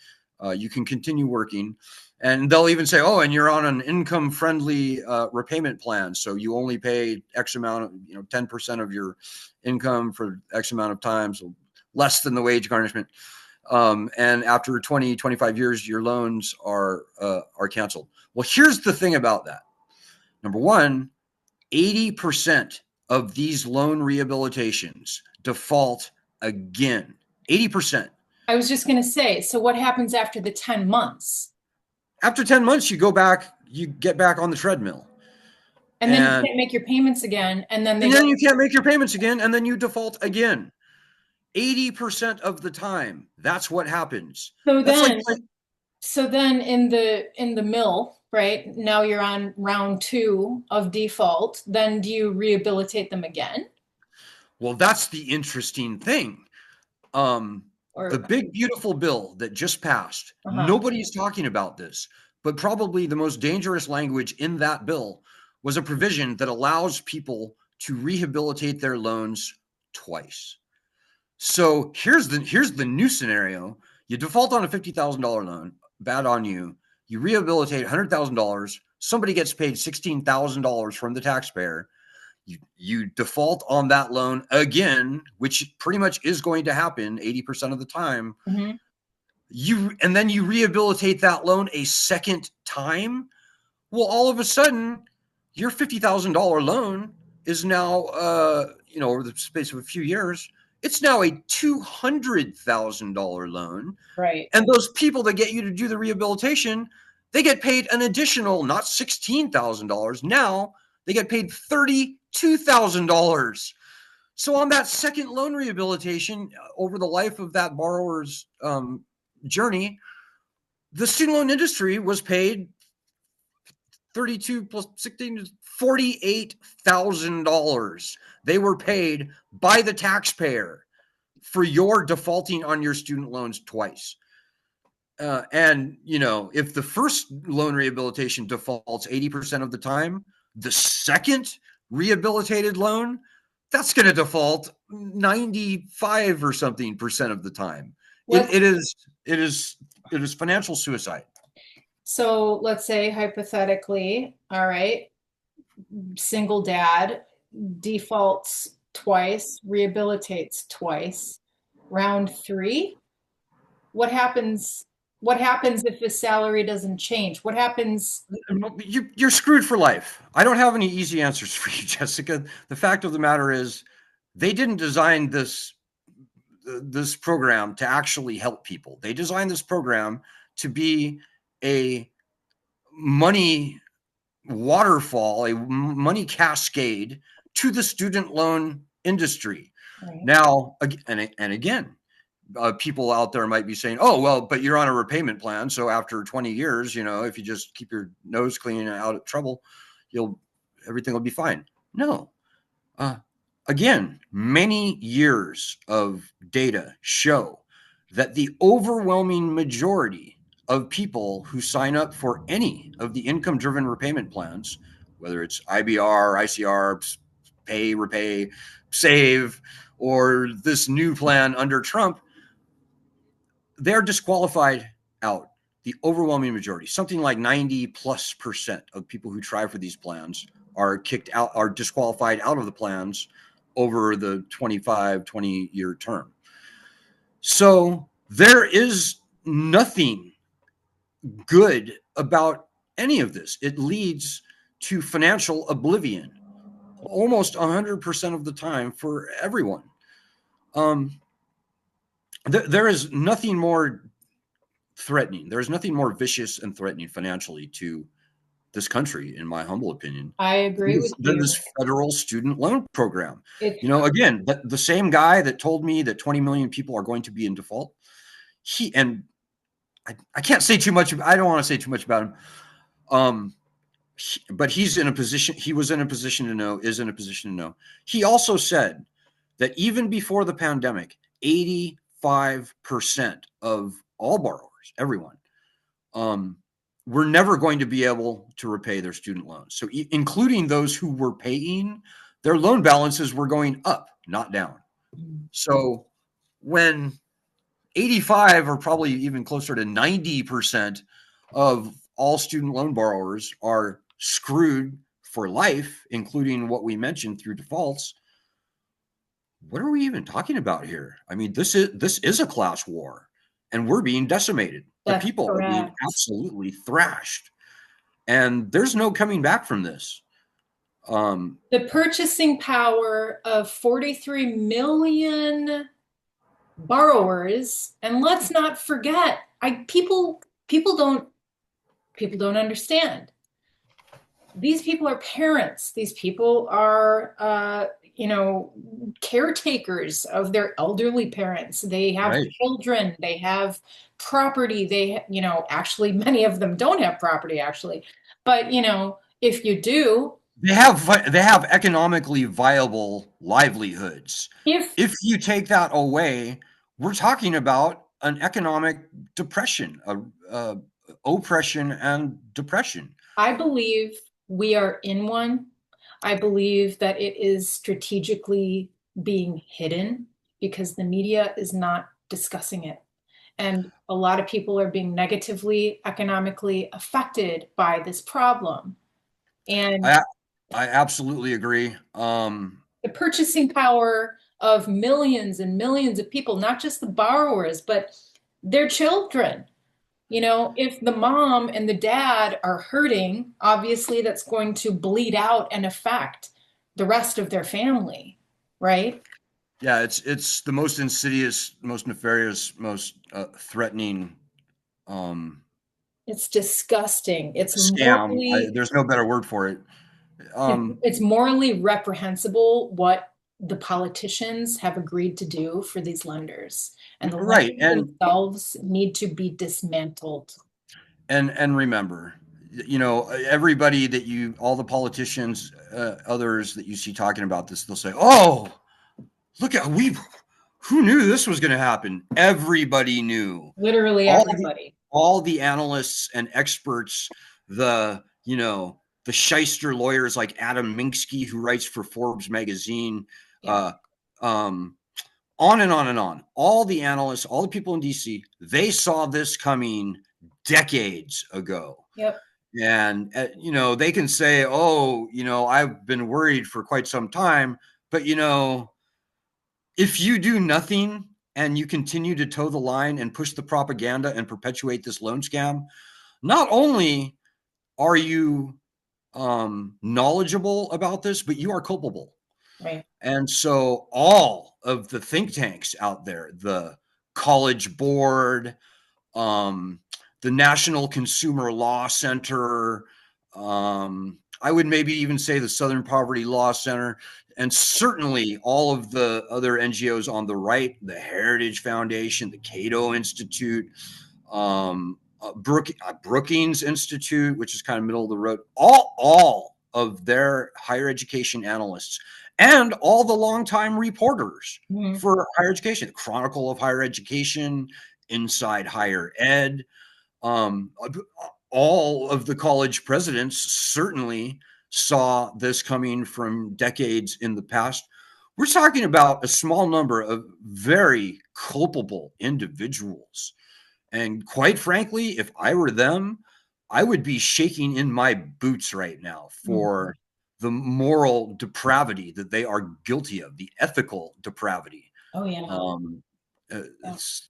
You can continue working, and they'll even say, oh, and you're on an income friendly repayment plan. So you only pay X amount of, 10% of your income for X amount of time. So less than the wage garnishment. And after 20, 25 years, your loans are canceled. Well, here's the thing about that. Number one, 80% of these loan rehabilitations default again. 80%. I was just going to say, so what happens after the 10 months? After 10 months, you go back, you get back on the treadmill. And then you can't make your payments again. And then you can't make your payments again, and then you default again. 80% of the time, that's what happens. So that's then, like so then in the mill, right? Now you're on round 2 of default. Then do you rehabilitate them again? Well, that's the interesting thing. The big, beautiful bill that just passed, nobody's talking about this, but probably the most dangerous language in that bill was a provision that allows people to rehabilitate their loans twice. So here's the new scenario. You default on a $50,000 loan, bad on you. You rehabilitate $100,000. Somebody gets paid $16,000 from the taxpayer. You default on that loan again, which pretty much is going to happen 80% of the time. And then you rehabilitate that loan a second time. Well, all of a sudden, your $50,000 loan is now, over the space of a few years, it's now a $200,000 loan. Right. And those people that get you to do the rehabilitation, they get paid an additional, not $16,000. Now they get paid $32,000. So on that second loan rehabilitation over the life of that borrower's journey, the student loan industry was paid 32 plus 16 $48,000. They were paid by the taxpayer for your defaulting on your student loans twice. And if the first loan rehabilitation defaults 80% of the time, the second rehabilitated loan, that's going to default 95 or something percent of the time. It is financial suicide. So let's say hypothetically, all right, single dad defaults twice, rehabilitates twice. Round 3, what happens? What happens if his salary doesn't change? What happens? You're screwed for life. I don't have any easy answers for you, Jessica. The fact of the matter is, they didn't design this program to actually help people. They designed this program to be a money waterfall, a money cascade to the student loan industry. Right. Now, and again, people out there might be saying, oh, well, but you're on a repayment plan. So after 20 years, if you just keep your nose clean and out of trouble, everything will be fine. No. Again, many years of data show that the overwhelming majority of people who sign up for any of the income-driven repayment plans, whether it's IBR, ICR, pay, repay, save, or this new plan under Trump, they're disqualified out. The overwhelming majority, something like 90+% of people who try for these plans are kicked out, are disqualified out of the plans over the 20-year term. So there is nothing good about any of this. It leads to financial oblivion almost 100% of the time for everyone. There is nothing more threatening. There's nothing more vicious and threatening financially to this country, in my humble opinion. I agree with you. Than this federal student loan program. Again, the same guy that told me that 20 million people are going to be in default, I can't say too much. I don't want to say too much about him. But he was in a position to know, is in a position to know. He also said that even before the pandemic, 85% of all borrowers, everyone, were never going to be able to repay their student loans. So including those who were paying, their loan balances were going up, not down. So when 85 or probably even closer to 90% of all student loan borrowers are screwed for life, including what we mentioned through defaults, what are we even talking about here? I mean, this is a class war, and we're being decimated. The people are being absolutely thrashed, and there's no coming back from this. The purchasing power of 43 million borrowers, and let's not forget, people don't understand. These people are parents. These people are, caretakers of their elderly parents. They have Right. children. They have property. Actually, many of them don't have property, actually. But, if you do, They have economically viable livelihoods. if If you take that away, we're talking about an economic depression, a oppression and depression. I believe we are in one, I believe that it is strategically being hidden because the media is not discussing it. And a lot of people are being negatively economically affected by this problem. And I I absolutely agree. the purchasing power of millions and millions of people, not just the borrowers, but their children. If the mom and the dad are hurting, obviously that's going to bleed out and affect the rest of their family, right? Yeah, it's the most insidious, most nefarious, most threatening um, It's disgusting. It's scam. morally There's no better word for it. Um, it's morally reprehensible what the politicians have agreed to do for these lenders. And the right, lenders themselves need to be dismantled. and remember, everybody all the politicians, others that you see talking about this, they'll say, "Oh, look at who knew this was going to happen?" Everybody knew. Literally All the everybody. all the analysts and experts, the shyster lawyers like Adam Minsky, who writes for Forbes Magazine, Yeah. uh, um, on and on and on. All the analysts, all the people in DC, they saw this coming decades ago. Yep. And, they can say, oh, I've been worried for quite some time. But, if you do nothing and you continue to toe the line and push the propaganda and perpetuate this loan scam, not only are you knowledgeable about this, but you are culpable. Right. And so all of the think tanks out there, the College Board, um, the National Consumer Law Center, I would maybe even say the Southern Poverty Law Center, and certainly all of the other NGOs on the right, the Heritage Foundation, the Cato Institute, Brookings Institute, which is kind of middle of the road, all of their higher education analysts and all the longtime reporters Mhm. for higher education, the Chronicle of Higher Education, Inside Higher Ed, um, all of the college presidents certainly saw this coming from decades in the past. We're talking about a small number of very culpable individuals. And quite frankly, if I were them, I would be shaking in my boots right now Mhm. for the moral depravity that they are guilty of, the ethical depravity. Oh yeah. Um, Yeah. it's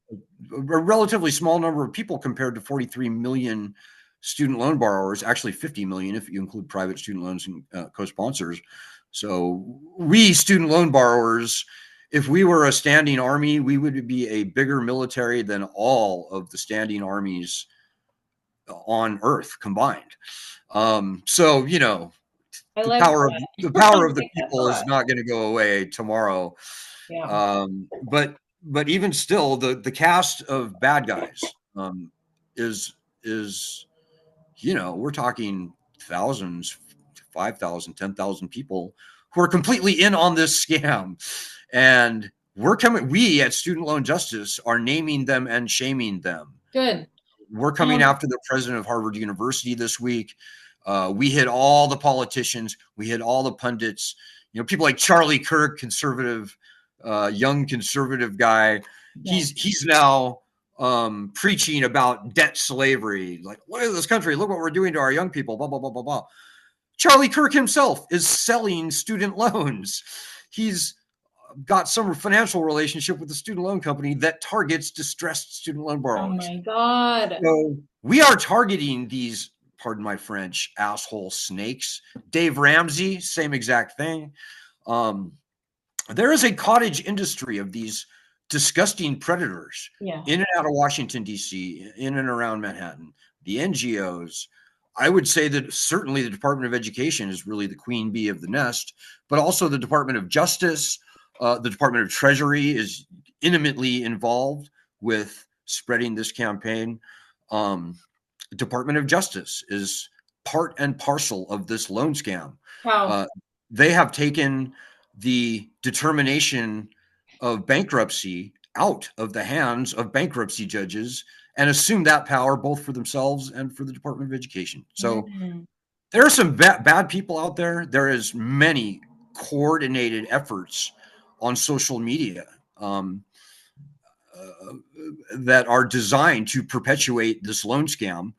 a relatively small number of people compared to 43 million student loan borrowers, actually 50 million if you include private student loans and co-sponsors. So we student loan borrowers, if we were a standing army, we would be a bigger military than all of the standing armies on earth combined. So I the like power of that. the I power of the like that people is thought. not going to go away tomorrow. Yeah. But even still, the cast of bad guys is is we're talking thousands, 5,000, 10,000 people who are completely in on this scam, and we at Student Loan Justice are naming them and shaming them. Good. We're coming Um, after the president of Harvard University this week. We hit all the politicians. We hit all the pundits. People like Charlie Kirk, conservative, young conservative guy. yeah. He's now preaching about debt slavery. Like, look at this country. Look what we're doing to our young people. Blah blah blah blah blah. Charlie Kirk himself is selling student loans. He's got some financial relationship with the student loan company that targets distressed student loan Oh borrowers. my God. So we are targeting these pardon my French, asshole snakes. Dave Ramsey, same exact thing. There is a cottage industry of these disgusting predators in and out of Washington, D.C., in and around Manhattan, the NGOs. I would say that certainly the Department of Education is really the queen bee of the nest, but also the Department of Justice, the Department of Treasury is intimately involved with spreading this campaign. Department of Justice is part and parcel of this loan scam. They have taken the determination of bankruptcy out of the hands of bankruptcy judges and assume that power both for themselves and for the Department of Education. So there are some bad people out there. There is many coordinated efforts on social media that are designed to perpetuate this loan scam.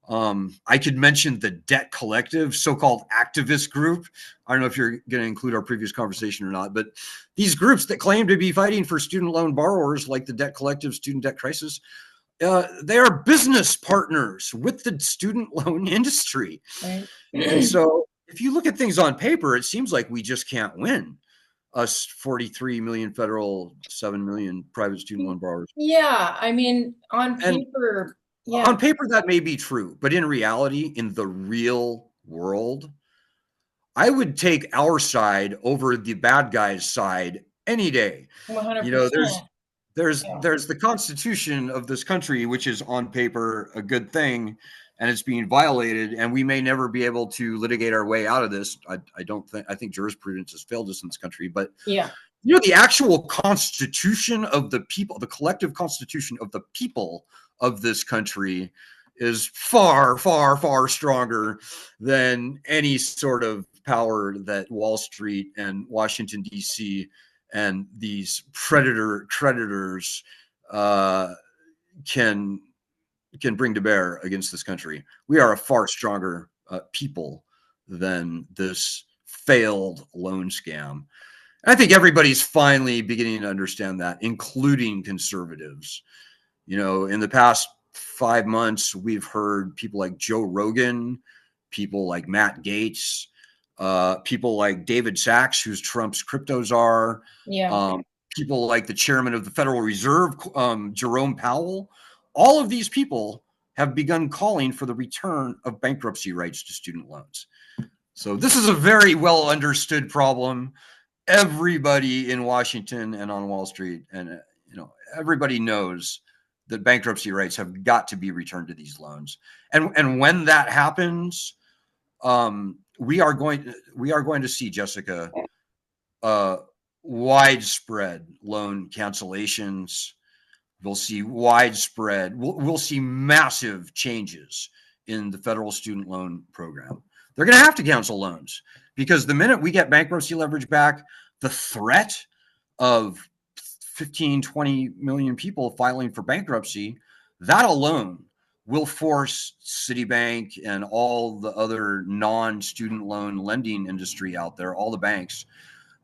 I could mention the Debt Collective, so-called activist group. I don't know if you're going to include our previous conversation or not, but these groups that claim to be fighting for student loan borrowers like the Debt Collective, Student Debt Crisis, they are business partners with the student loan industry. Right. And so if you look at things on paper, it seems like we just can't win. Us 43 million federal, 7 million private student loan borrowers. Yeah, I mean, on paper, on paper that may be true, but in reality, in the real world, I would take our side over the bad guys' side any day. 100%. You know, there's the Constitution of this country, which is on paper a good thing, and it's being violated, and we may never be able to litigate our way out of this. I think jurisprudence has failed us in this country, but yeah, you know, the actual constitution of the people, the collective constitution of the people of this country is far, far, far stronger than any sort of power that Wall Street and Washington, D.C. and these creditors can bring to bear against this country. We are a far stronger people than this failed loan scam. I think everybody's finally beginning to understand that, including conservatives. You know, in the past 5 months, we've heard people like Joe Rogan, people like Matt Gaetz, people like David Sachs, who's Trump's crypto czar, people like the chairman of the Federal Reserve, Jerome Powell. All of these people have begun calling for the return of bankruptcy rights to student loans. So this is a very well understood problem. Everybody in Washington and on Wall Street and everybody knows that bankruptcy rights have got to be returned to these loans. And when that happens, we are going to see, Jessica, widespread loan cancellations. We'll see we'll see massive changes in the federal student loan program. They're going to have to cancel loans because the minute we get bankruptcy leverage back, the threat of 15, 20 million people filing for bankruptcy, that alone will force Citibank and all the other non-student loan lending industry out there, all the banks,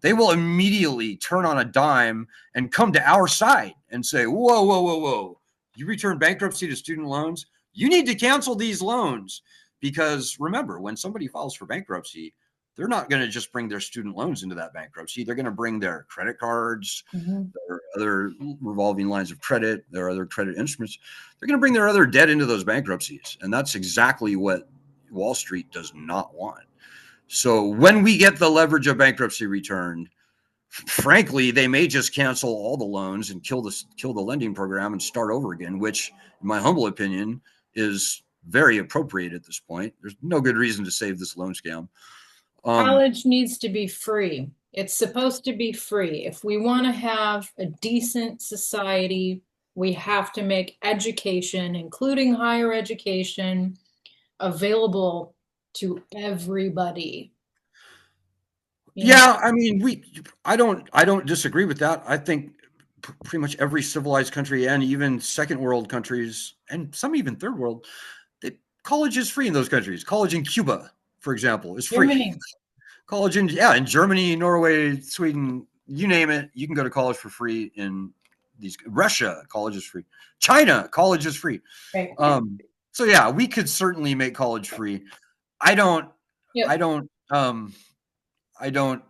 they will immediately turn on a dime and come to our side and say, whoa. You return bankruptcy to student loans? You need to cancel these loans. Because remember, when somebody files for bankruptcy, they're not going to just bring their student loans into that bankruptcy. They're going to bring their credit cards, their other revolving lines of credit, their other credit instruments. They're going to bring their other debt into those bankruptcies. And that's exactly what Wall Street does not want. So when we get the leverage of bankruptcy returned, frankly, they may just cancel all the loans and kill the lending program and start over again, which, in my humble opinion, is very appropriate at this point. There's no good reason to save this loan scam. College needs to be free. It's supposed to be free. If we want to have a decent society, we have to make education, including higher education, available to everybody. Yeah, I mean, I don't disagree with that. I think pretty much every civilized country and even second world countries and some even third world, college is free in those countries. College in Cuba, for example, is free. Germany. College in Germany, Norway, Sweden, you name it, you can go to college for free in these. Russia, college is free. China, college is free. Right. So yeah, we could certainly make college free. I don't, Yep. I don't, I don't,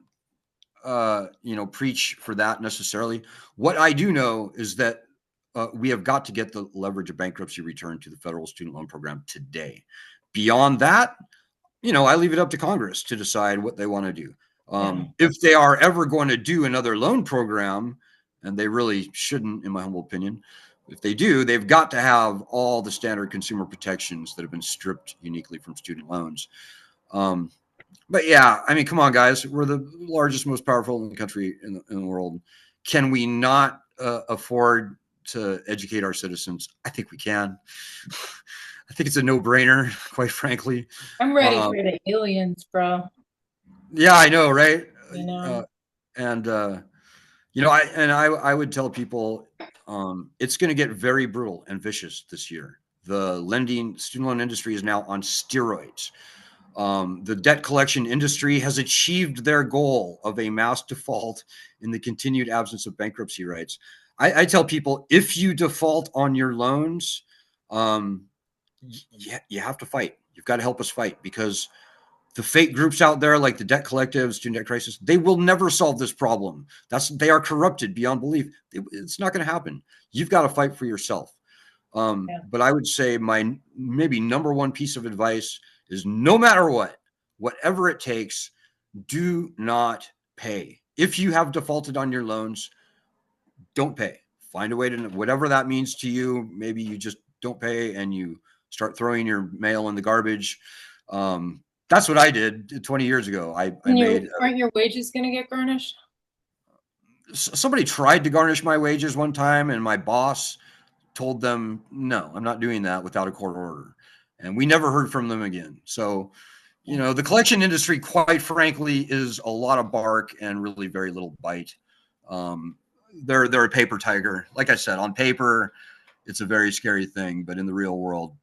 preach for that necessarily. What I do know is that we have got to get the leverage of bankruptcy returned to the federal student loan program today. Beyond that, I leave it up to Congress to decide what they want to do. If they are ever going to do another loan program, and they really shouldn't, in my humble opinion, if they do, they've got to have all the standard consumer protections that have been stripped uniquely from student loans. But yeah, I mean, come on, guys. We're the largest, most powerful in the country in the world. Can we not afford to educate our citizens? I think we can. I think it's a no-brainer, quite frankly. I'm ready for the aliens, bro. Yeah, I know, right? You know, I would tell people it's going to get very brutal and vicious this year. The student loan industry is now on steroids. The debt collection industry has achieved their goal of a mass default in the continued absence of bankruptcy rights. I tell people, if you default on your loans, you have to fight. You've got to help us fight, because the fake groups out there like the debt collective, student debt crisis, they will never solve this problem. They are corrupted beyond belief. It's not going to happen. You've got to fight for yourself. But I would say my maybe number one piece of advice is, no matter what, whatever it takes, do not pay. If you have defaulted on your loans, don't pay. Find a way to, whatever that means to you. Maybe you just don't pay and you start throwing your mail in the garbage. That's what I did 20 years ago. aren't your wages going to get garnished? Somebody tried to garnish my wages one time, and my boss told them, no, I'm not doing that without a court order. And we never heard from them again. So, the collection industry, quite frankly, is a lot of bark and really very little bite. They're a paper tiger. Like I said, on paper, it's a very scary thing, but in the real world,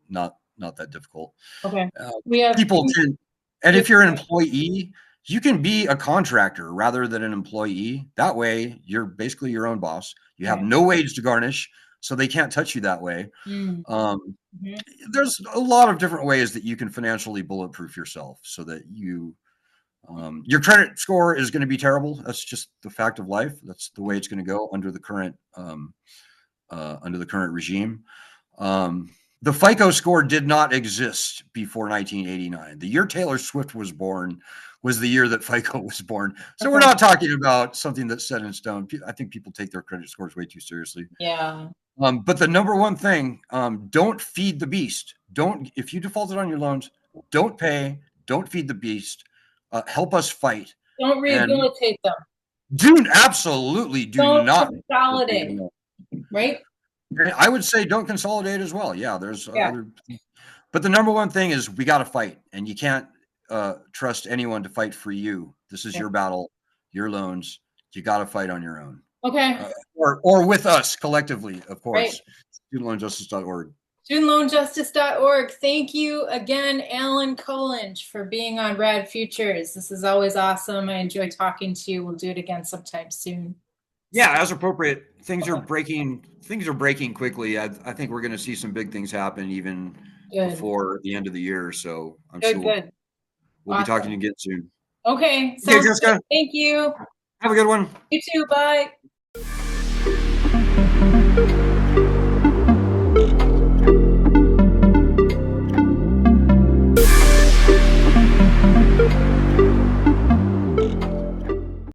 not that difficult. Okay. We have people can, and if you're an employee, you can be a contractor rather than an employee. That way, you're basically your own boss. You have no wage to garnish, so they can't touch you that way. There's a lot of different ways that you can financially bulletproof yourself, so that your credit score is going to be terrible. That's just the fact of life. That's the way it's going to go under the current regime. The FICO score did not exist before 1989. The year Taylor Swift was born was the year that FICO was born. So we're not talking about something that's set in stone. I think people take their credit scores way too seriously. Yeah. But the number one thing, don't feed the beast. If you defaulted on your loans, don't pay. Don't feed the beast. Help us fight. Don't rehabilitate them. Absolutely don't not consolidate. Right? I would say don't consolidate as well. Yeah, there's other, but the number one thing is we got to fight, and you can't trust anyone to fight for you. This is your battle, your loans. You got to fight on your own. Okay. Or with us collectively, of course. Right. StudentLoanJustice.org. StudentLoanJustice.org. Thank you again, Alan Collinge, for being on Rad Futures. This is always awesome. I enjoy talking to you. We'll do it again sometime soon. Yeah, as appropriate. Things are breaking quickly. I think we're going to see some big things happen even before the end of the year. So I'm sure we'll be talking again soon. Okay. Okay, Jessica. Thank you. Have a good one. You too. Bye.